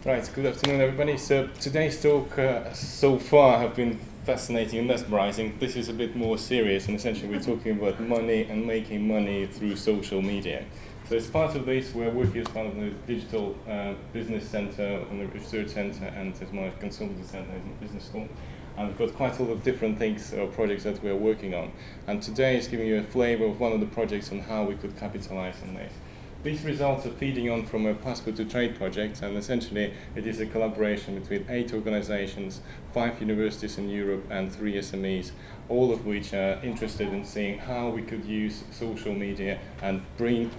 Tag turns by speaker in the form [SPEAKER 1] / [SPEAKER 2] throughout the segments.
[SPEAKER 1] Right, good afternoon everybody. So today's talk so far have been fascinating and mesmerizing. This is a bit more serious, and essentially we're talking about money and making money through social media. So as part of this, we're working as part of the Digital Business Center and the Research Center and as my consultancy center in the business school. And we've got quite a lot of different things or projects that we're working on. And today is giving you a flavor of one of the projects on how we could capitalize on this. These results are feeding on from a Passport to Trade project, and essentially it is a collaboration between 8 organizations, 5 universities in Europe and 3 SMEs, all of which are interested in seeing how we could use social media and bring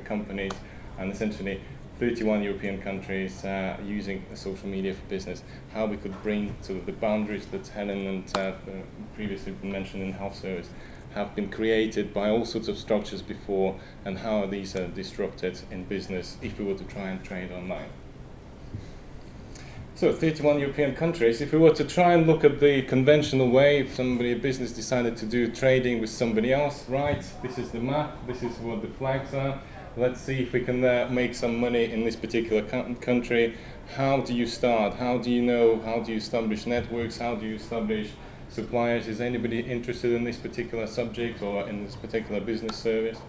[SPEAKER 1] companies and essentially 31 European countries using social media for business, how we could bring sort of the boundaries that Helen and previously mentioned in health service have been created by all sorts of structures before, and how these are disrupted in business if we were to try and trade online. So 31 European countries, if we were to try and look at the conventional way, if somebody, a business decided to do trading with somebody else, right, this is the map, this is what the flags are, let's see if we can make some money in this particular country. How do you start? How do you know? How do you establish networks? How do you establish suppliers? Is anybody interested in this particular subject or in this particular business service?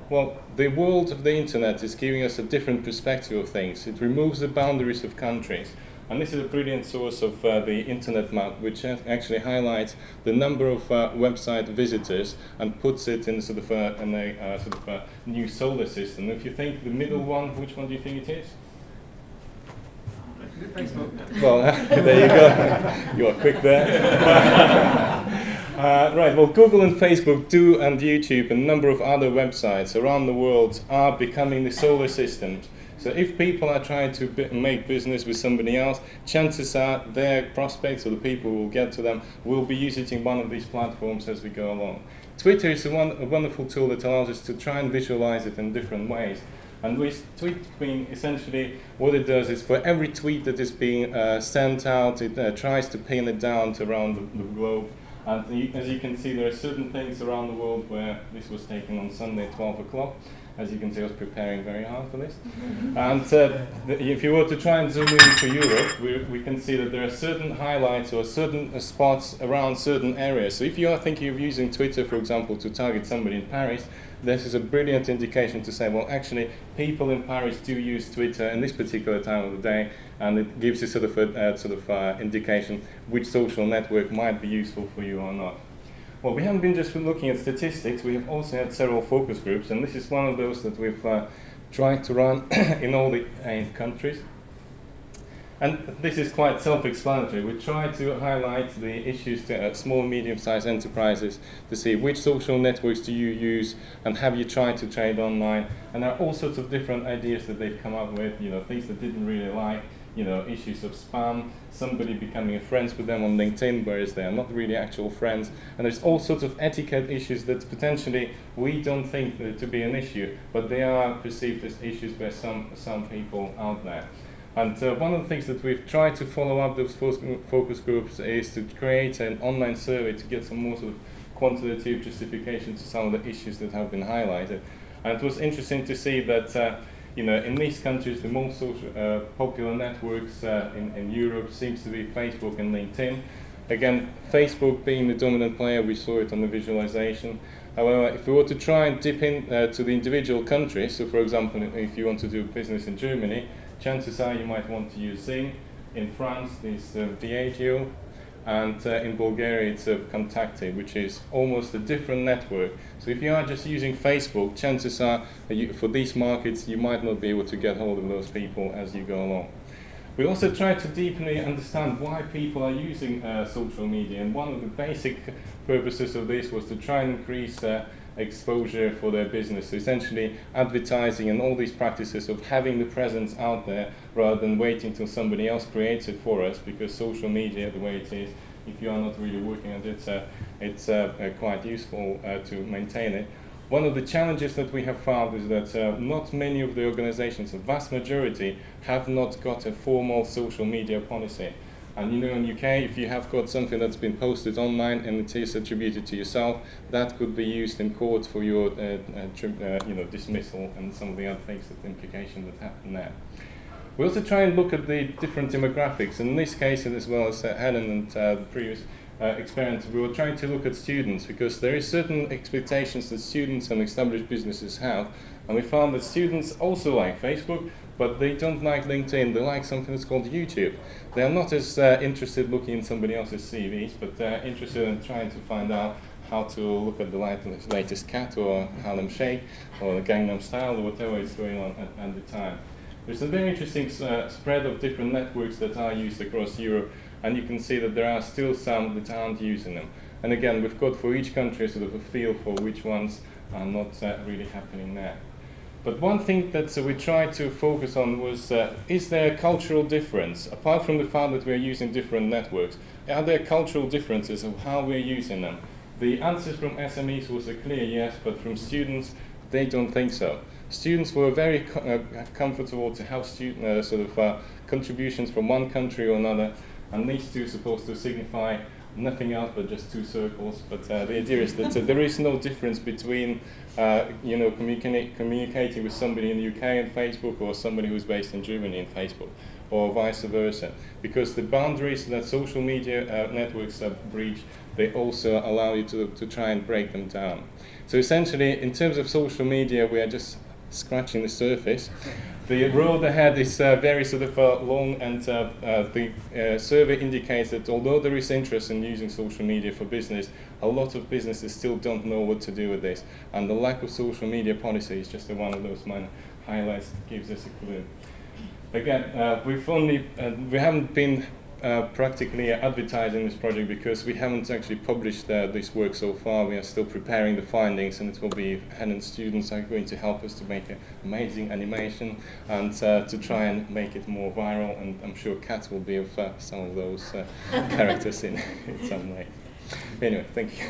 [SPEAKER 1] Well, the world of the internet is giving us a different perspective of things. It removes the boundaries of countries. And this is a brilliant source of the internet map, which actually highlights the number of website visitors and puts it in sort of a new solar system. If you think the middle one, which one do you think it is?
[SPEAKER 2] Facebook.
[SPEAKER 1] Well, there you go. You are quick there. Right, well, Google and Facebook and YouTube and a number of other websites around the world are becoming the solar systems. So if people are trying to make business with somebody else, chances are their prospects or the people who will get to them will be using one of these platforms as we go along. Twitter is a wonderful tool that allows us to try and visualize it in different ways. And with tweet being essentially what it does is for every tweet that is being sent out, it tries to pin it down to around the globe. And as you can see, there are certain things around the world where this was taken on Sunday at 12 o'clock. As you can see, I was preparing very hard for this. And if you were to try and zoom into Europe, we can see that there are certain highlights or certain spots around certain areas. So if you are thinking of using Twitter, for example, to target somebody in Paris, this is a brilliant indication to say, well, actually, people in Paris do use Twitter in this particular time of the day, and it gives you sort of a indication which social network might be useful for you or not. Well, we haven't been just looking at statistics, we have also had several focus groups, and this is one of those that we've tried to run in all the 8 countries. And this is quite self-explanatory. We try to highlight the issues to small and medium-sized enterprises to see which social networks do you use and have you tried to trade online. And there are all sorts of different ideas that they've come up with, things that didn't really like, issues of spam, somebody becoming friends with them on LinkedIn, whereas they are not really actual friends. And there's all sorts of etiquette issues that potentially we don't think to be an issue, but they are perceived as issues by some people out there. And one of the things that we've tried to follow up those focus groups is to create an online survey to get some more sort of quantitative justification to some of the issues that have been highlighted. And it was interesting to see that in these countries, the most popular networks in Europe seems to be Facebook and LinkedIn. Again, Facebook being the dominant player, we saw it on the visualization. However, if we were to try and dip in to the individual countries, so for example, if you want to do business in Germany, chances are you might want to use Zing. In France, it's Diageo. And in Bulgaria, it's Contacte, which is almost a different network. So if you are just using Facebook, chances are for these markets, you might not be able to get hold of those people as you go along. We also try to deeply understand why people are using social media. And one of the basic purposes of this was to try and increase exposure for their business. So essentially advertising and all these practices of having the presence out there rather than waiting till somebody else creates it for us, because social media, the way it is, if you are not really working at it, it's quite useful to maintain it. One of the challenges that we have found is that not many of the organizations, the vast majority, have not got a formal social media policy. And you know, in UK, if you have got something that's been posted online and it is attributed to yourself, that could be used in court for your you know, dismissal and some of the other things, that implications that happen there. We also try and look at the different demographics. In this case, and as well as Helen and the previous experiment, we were trying to look at students, because there is certain expectations that students and established businesses have, and we found that students also like Facebook, but they don't like LinkedIn. They like something that's called YouTube. They are not as interested looking in somebody else's CVs, but they're interested in trying to find out how to look at the latest cat, or Harlem Shake, or the Gangnam Style, or whatever is going on at the time. There's a very interesting spread of different networks that are used across Europe, and you can see that there are still some that aren't using them. And again, we've got for each country sort of a feel for which ones are not really happening there. But one thing that we tried to focus on was, is there a cultural difference? Apart from the fact that we're using different networks, are there cultural differences of how we're using them? The answers from SMEs was a clear yes, but from students, they don't think so. Students were very comfortable to have contributions from one country or another, and these two are supposed to signify nothing else but just two circles. But the idea is that there is no difference between you know, communicating with somebody in the UK and Facebook, or somebody who's based in Germany and Facebook, or vice versa, because the boundaries that social media networks breach, they also allow you to try and break them down. So essentially, in terms of social media, we are just scratching the surface. The road ahead is very sort of long, and the survey indicates that although there is interest in using social media for business, a lot of businesses still don't know what to do with this, and the lack of social media policy is just one of those minor highlights that gives us a clue. Again, we haven't been practically advertising this project, because we haven't actually published this work so far. We are still preparing the findings, and it will be Helen's students are going to help us to make an amazing animation, and to try and make it more viral, and I'm sure Kat will be of some of those characters in some way. Anyway, thank you.